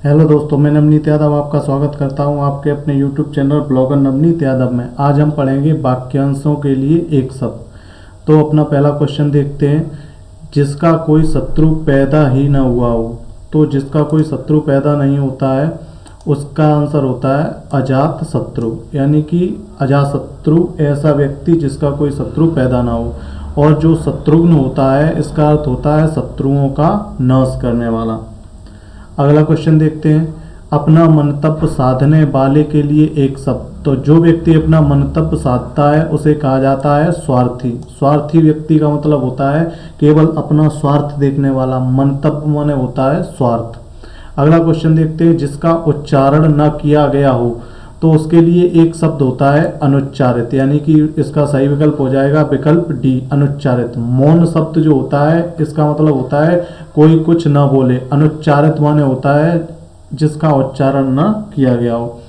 Hello दोस्तों, मैं नवनीत यादव आपका स्वागत करता हूं आपके अपने YouTube channel blogger Navneet Yadav में। आज हम पढ़ेंगे वाक्यांशों के लिए एक शब्द। तो अपना पहला क्वेश्चन देखते हैं। जिसका कोई शत्रु पैदा ही ना हुआ हो। तो जिसका कोई शत्रु पैदा नहीं होता है उसका आंसर होता है अजात शत्रु, यानी कि अजातशत्रु ऐसा व्यक्ति जिसका कोई शत्रु पैदा ना हो। और जो शत्रुघ्न होता है इसका अर्थ होता है शत्रुओं का नाश करने वाला। अगला क्वेश्चन देखते हैं। अपना मंतव्य साधने वाले के लिए एक शब्द। तो जो व्यक्ति अपना मंतव्य साधता है उसे कहा जाता है स्वार्थी। स्वार्थी व्यक्ति का मतलब होता है केवल अपना स्वार्थ देखने वाला। मंतव्य माने होता है स्वार्थ। अगला क्वेश्चन देखते हैं। जिसका उच्चारण न किया गया हो तो उसके लिए एक शब्द होता है अनुच्चारित, यानी कि इसका सही विकल्प हो जाएगा विकल्प डी अनुच्चारित। मौन शब्द जो होता है इसका मतलब होता है कोई कुछ न बोले। अनुच्चारित माने होता है जिसका उच्चारण न किया गया हो।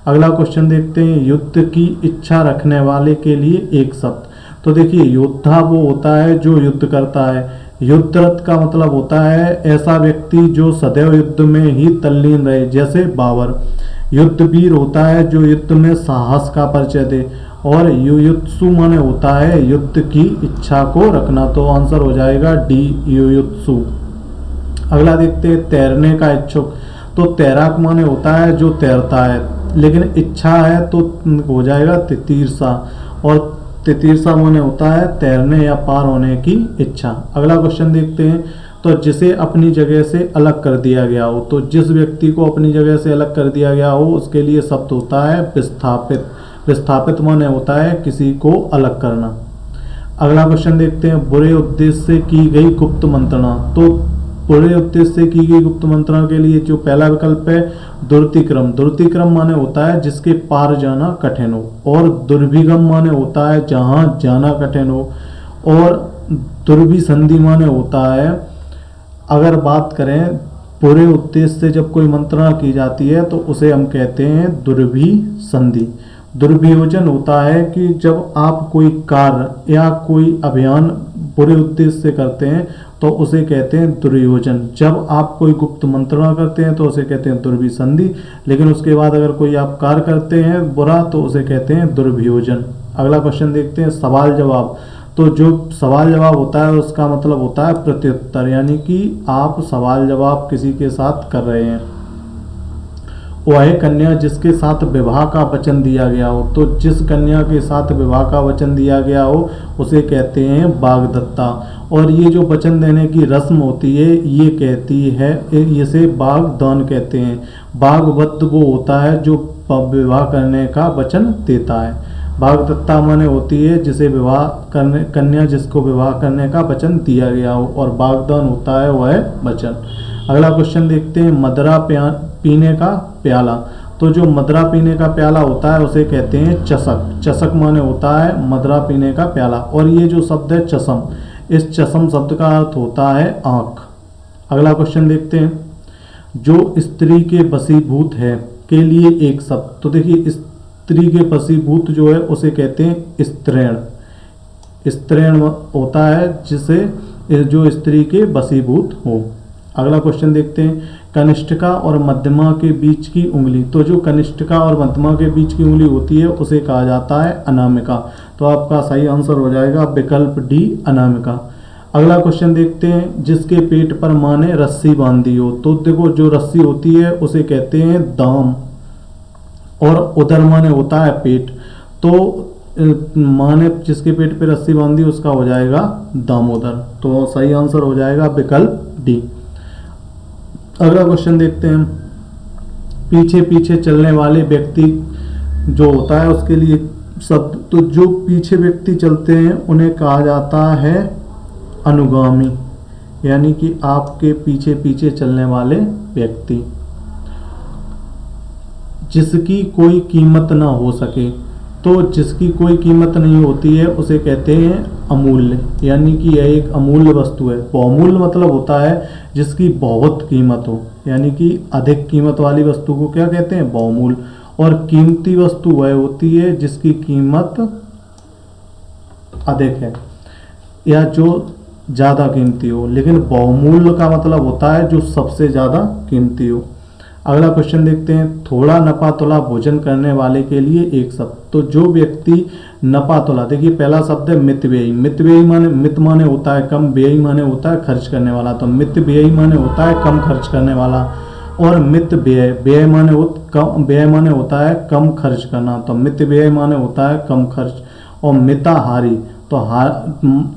अगला क्वेश्चन देखते हैं। युद्ध की इच्छा रखने वाले के लिए एक शब्द। तो देखिए, योद्धा वो होता है जो युद्ध करता है। युद्धरत का मतलब होता है ऐसा व्यक्ति जो सदैव युद्ध में ही तल्लीन रहे, जैसे बाबर। युद्धवीर होता है जो युद्ध में साहस का परिचय दे। और युयुत्सु माने होता है युद्ध की इच्छा को रखना। तो आंसर हो जाएगा डी युयुत्सु। अगला देखते हैं। तैरने का इच्छुक। तो तैराक माने होता है जो तैरता है, लेकिन इच्छा है तो हो जाएगा तितीर्षा। और तितीर्षा माने होता है तैरने या पार होने की इच्छा। अगला क्वेश्चन देखते हैं। तो जिसे अपनी जगह से अलग कर दिया गया हो। तो जिस व्यक्ति को अपनी जगह से अलग कर दिया गया हो उसके लिए शब्द होता है विस्थापित। विस्थापित माने होता है किसी को अलग करना। अगला क्वेश्चन देखते हैं। बुरे उद्देश्य से की गई गुप्त मंत्रणा। तो बुरे उद्देश्य से की गई गुप्त मंत्रणा के लिए जो पहला विकल्प है दुर्तिक्रम। दुर्तिक्रम माने होता है जिसके पार जाना कठिन हो। और दुर्भिगम माने होता है जहां जाना कठिन हो। और दुर्भिसंधि माने होता है, अगर बात करें बुरे उद्देश्य से जब कोई मंत्रणा की जाती है तो उसे हम कहते हैं दुर्भिसंधि। दुर्भियोजन होता है कि जब आप कोई कार्य या कोई अभियान बुरे उद्देश्य से करते हैं तो उसे कहते हैं दुर्योजन। जब आप कोई गुप्त मंत्रणा करते हैं तो उसे कहते हैं दुर्भिसंधि, लेकिन उसके बाद अगर कोई आप कार्य करते हैं बुरा तो उसे कहते हैं दुर्भियोजन। अगला क्वेश्चन देखते हैं। सवाल जवाब। तो जो सवाल जवाब होता है उसका मतलब होता है प्रत्युत्तर, यानी कि आप सवाल जवाब किसी के साथ कर रहे हैं। वह कन्या जिसके साथ विवाह का वचन दिया गया हो। तो जिस कन्या के साथ विवाह का वचन दिया गया हो उसे कहते हैं वाग्दत्ता। और ये जो वचन देने की रस्म होती है ये कहती है, इसे वाग्दान कहते हैं। वाग्बद्ध वो होता है जो विवाह करने का वचन देता है। वाग्दत्ता माने होती है जिसे विवाह करने, कन्या जिसको विवाह करने का वचन दिया गया हो। और वाग्दान होता है वह वचन। अगला क्वेश्चन देखते हैं। मदरा पीने का प्याला। तो जो मदरा पीने का प्याला होता है उसे कहते हैं चषक। चषक माने होता है मदरा पीने का प्याला। और ये जो शब्द है चषम, इस चषम शब्द का अर्थ होता है आँख। अगला क्वेश्चन देखते हैं। जो स्त्री के वशीभूत है के लिए एक शब्द। तो देखिए, स्त्री के वशीभूत जो है उसे कहते हैं स्त्रैण। स्त्रैण होता है जिसे जो स्त्री के वशीभूत हो। अगला क्वेश्चन देखते हैं। कनिष्ठिका और मध्यमा के बीच की उंगली। तो जो कनिष्ठिका और मध्यमा के बीच की उंगली होती है उसे कहा जाता है अनामिका। तो आपका सही आंसर हो जाएगा विकल्प डी अनामिका। अगला क्वेश्चन देखते हैं। जिसके पेट पर माँ ने रस्सी बांधी हो। तो देखो, जो रस्सी होती है उसे कहते हैं दाम। और उदर माने होता है पेट। तो माँ ने जिसके पेट पे रस्सी बांधी उसका हो जाएगा दामोदर। तो सही आंसर हो जाएगा विकल्प डी। अगला क्वेश्चन देखते हैं। पीछे पीछे चलने वाले व्यक्ति जो होता है उसके लिए शब्द। तो जो पीछे व्यक्ति चलते हैं उन्हें कहा जाता है अनुगामी, यानी कि आपके पीछे पीछे चलने वाले व्यक्ति। जिसकी कोई कीमत ना हो सके। तो जिसकी कोई कीमत नहीं होती है उसे कहते हैं अमूल्य, यानी कि यह एक अमूल्य वस्तु है। बहुमूल्य मतलब होता है जिसकी बहुत कीमत हो, यानी कि अधिक कीमत वाली वस्तु को क्या कहते हैं बहुमूल्य। और कीमती वस्तु वह होती है जिसकी कीमत अधिक है या जो ज़्यादा कीमती हो। लेकिन बहुमूल्य का मतलब होता है जो सबसे ज़्यादा कीमती हो। अगला क्वेश्चन देखते हैं, थोड़ा नपा तुला भोजन करने वाले के लिए एक शब्द। तो जो व्यक्ति नपा तुला, देखिए पहला शब्द है मित व्ययी। मित व्ययी माने, मित माने होता है कम, व्ययी माने होता है खर्च करने वाला। तो मित व्ययी माने होता है कम खर्च करने वाला, और मित व्यय, व्यय माने होता है कम खर्च करना। तो मित व्यय माने होता है कम खर्च। और मिताहारी, तो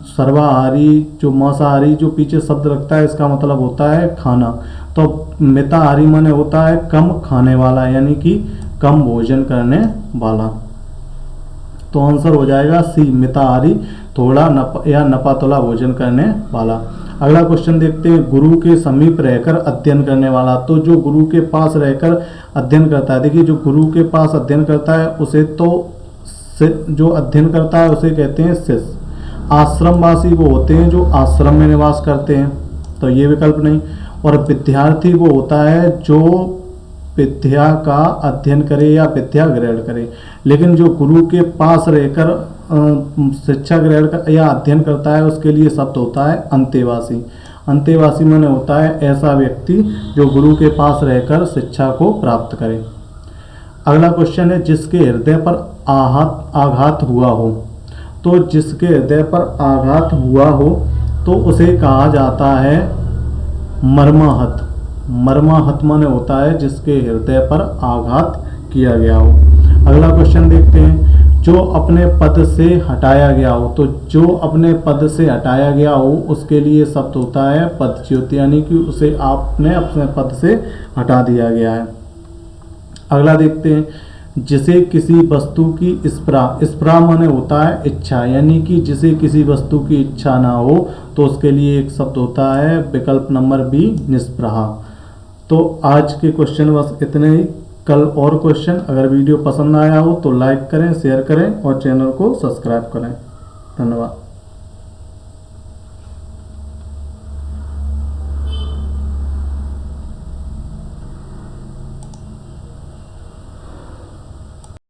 सर्वाहारी, जो मांसाहारी जो पीछे शब्द लगता है इसका मतलब होता है खाना। तो मिताहारी माने होता है कम खाने वाला, यानी कि कम भोजन करने वाला। तो आंसर हो जाएगा सी, मिताहारी, थोड़ा या नपा तुला भोजन करने वाला। अगला क्वेश्चन देखते हैं, गुरु के समीप रहकर अध्ययन करने वाला। तो जो गुरु के पास रहकर अध्ययन करता है, देखिए जो गुरु के पास अध्ययन करता है उसे जो अध्ययन करता है उसे कहते हैं शिष्य। आश्रमवासी वो होते हैं जो आश्रम में निवास करते हैं, तो ये विकल्प नहीं। और विद्यार्थी वो होता है जो विद्या का अध्ययन करे या विद्या ग्रहण करे। लेकिन जो गुरु के पास रहकर शिक्षा ग्रहण या अध्ययन करता है उसके लिए शब्द होता है अंतेवासी। अंतेवासी माने होता है ऐसा व्यक्ति जो गुरु के पास रहकर शिक्षा को प्राप्त करे। अगला क्वेश्चन है, जिसके हृदय पर आघात हुआ हो। तो जिसके हृदय पर आघात हुआ हो तो उसे कहा जाता है मर्माहत। मर्माहत माने होता है जिसके हृदय पर आघात किया गया हो। अगला क्वेश्चन देखते हैं, जो अपने पद से हटाया गया हो। तो जो अपने पद से हटाया गया हो उसके लिए शब्द होता है पदच्युत, यानी कि उसे आपने अपने पद से हटा दिया गया है। अगला देखते हैं, जिसे किसी वस्तु की स्पृहा माने होता है इच्छा, यानी कि जिसे किसी वस्तु की इच्छा ना हो तो उसके लिए एक शब्द होता है विकल्प नंबर बी, निस्पृहा। तो आज के क्वेश्चन बस इतने ही। कल और क्वेश्चन। अगर वीडियो पसंद आया हो तो लाइक करें, शेयर करें और चैनल को सब्सक्राइब करें। धन्यवाद।